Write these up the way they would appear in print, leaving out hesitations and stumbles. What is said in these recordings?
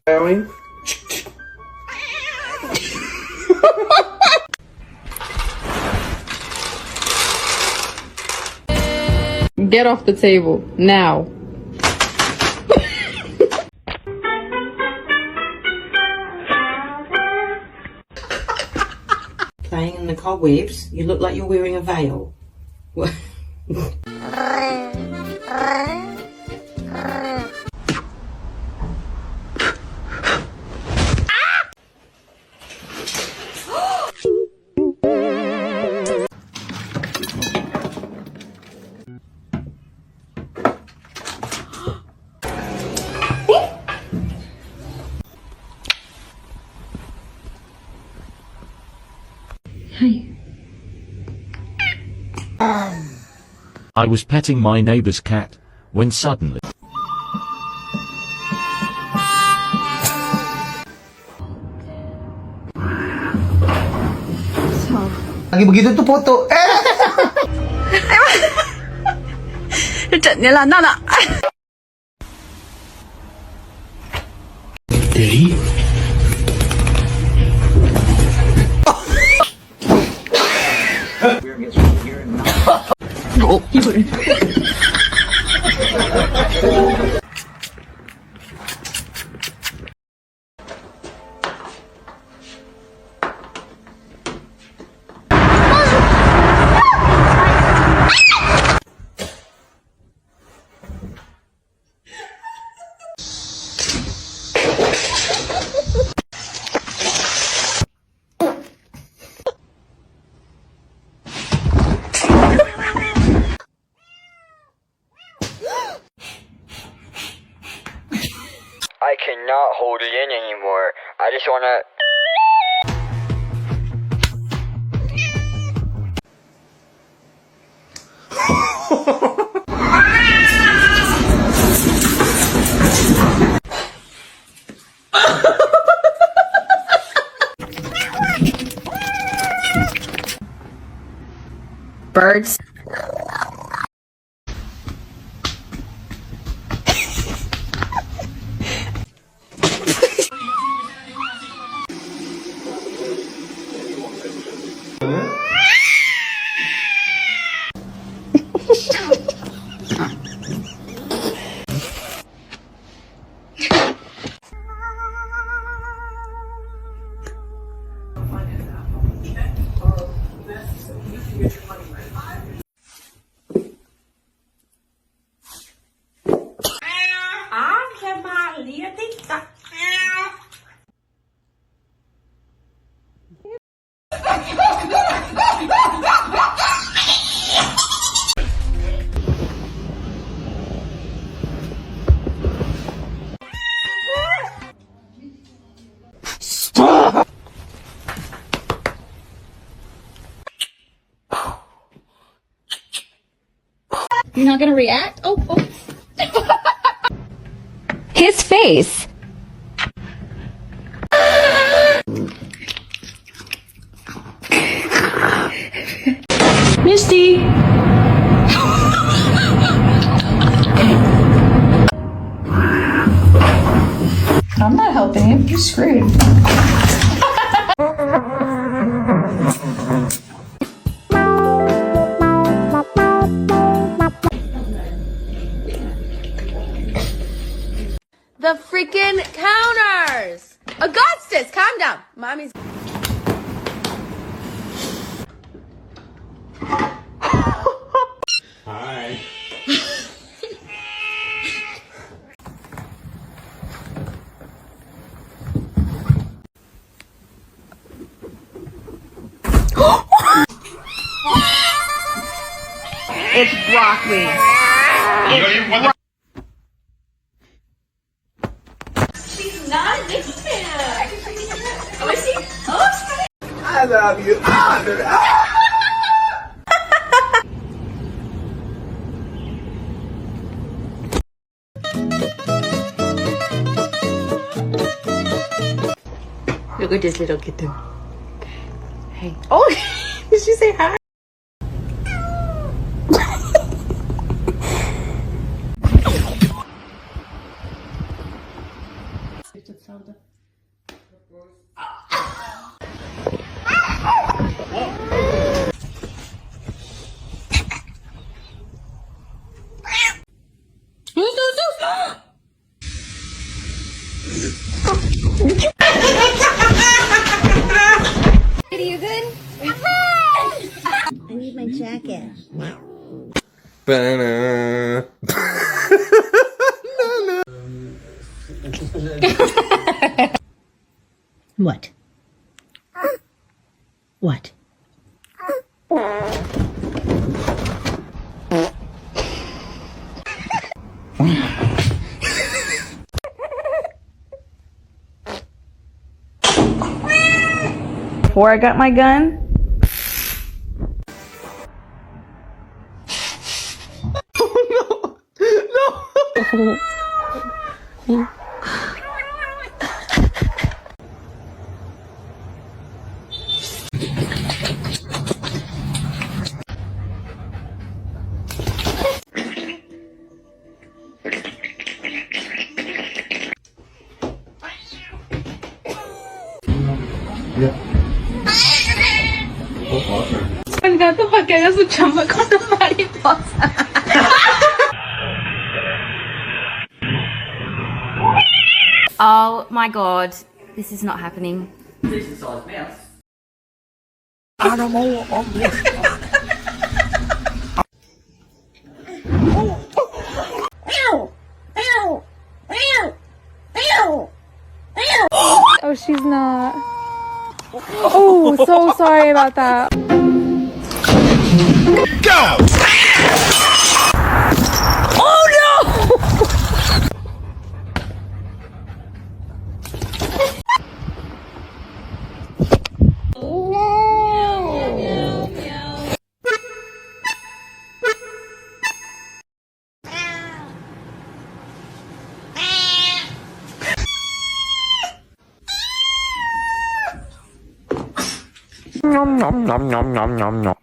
Going. Get off the table, now. Playing in the cobwebs, you look like you're wearing a veil. I was petting my neighbor's cat when suddenly Lagi begitu tuh foto. Trận như là nó nè. Jadi. I cannot hold it in anymore. I just wanna... Birds. You're not gonna react? Oh. His face. Misty. I'm not helping you. You're screwed. The freaking counters! Augustus, calm down. Mommy's... Hi. It's broccoli. She's not a big fan. Oh, is she? Oh, I love you. Look at this little kitten. Hey. Oh, did she say hi? Are you good? I need my jacket. What? What? Before I got my gun, el gato para que haga su chamba con la mariposa. Oh my god, this is not happening. Oh, she's not. Oh, so sorry about that. Nom nom nom nom nom nom nom.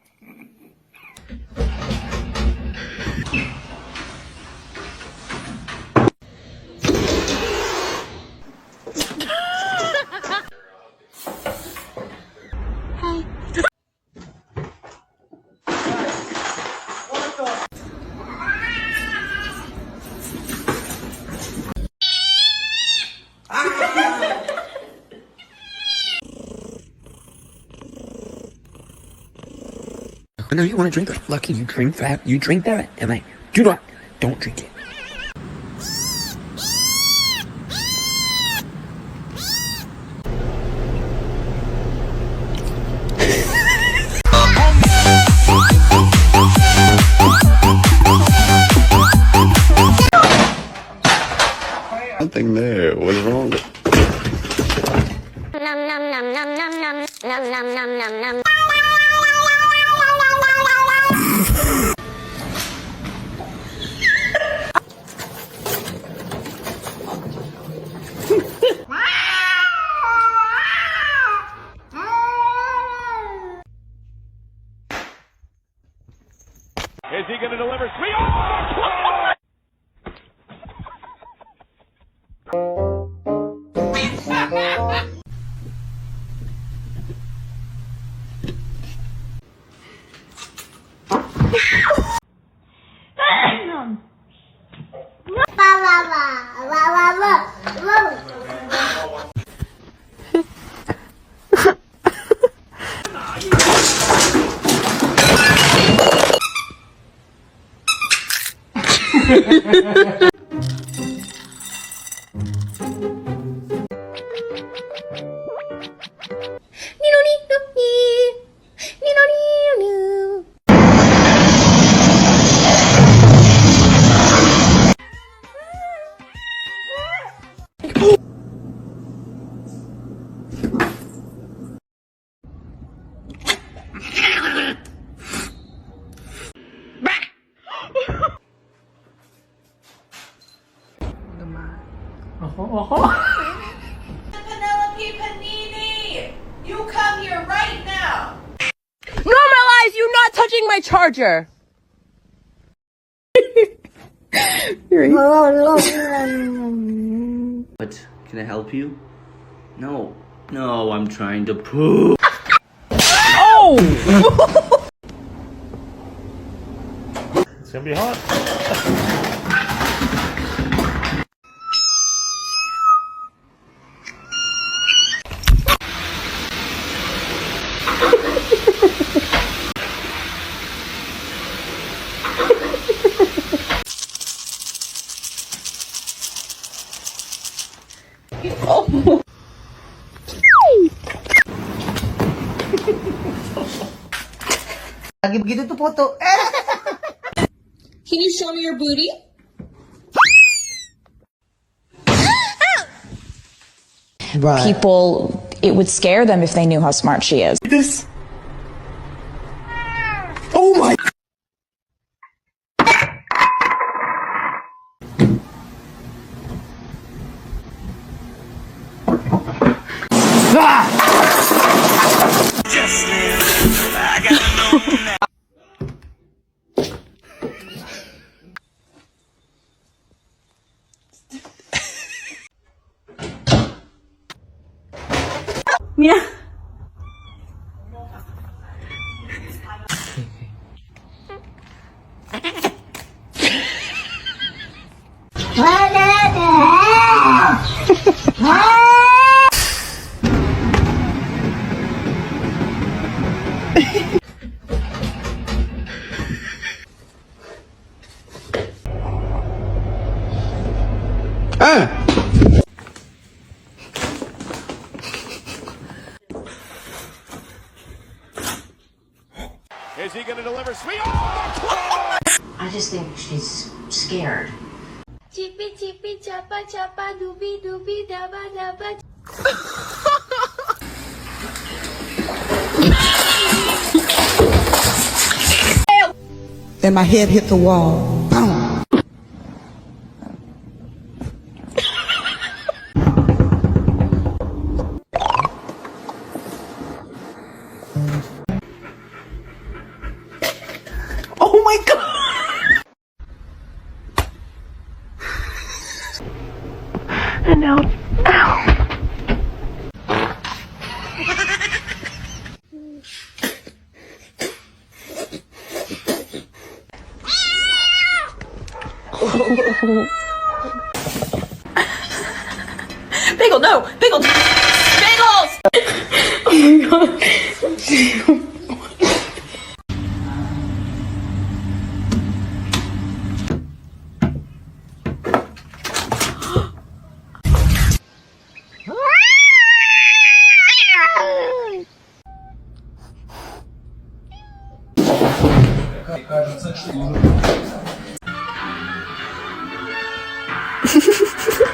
I know you want to drink it. Lucky you drink that. You drink that, and I do not. Don't drink it. Nothing there. What's wrong with Nom nom nom nom nom nom nom nom nom nom nom. Is he going to deliver? Sweet! Oh! Penelope Panini! You come here right now! Normalize you not touching my charger. Can I help you? No. No, I'm trying to poop. Oh! It's gonna be hot. Lagi begitu tuh foto. Can you show me your booty? People, it would scare them if they knew how smart she is. This. Oh my. Yeah. Is he gonna deliver? Sweet. Oh! I just think she's scared. Chippy chippy chapa chapa dooby dooby daba daba. Then my head hit the wall. Boom. Oh my god! And now, ow! Bagel, no! Bagel! Bagels! Oh my god.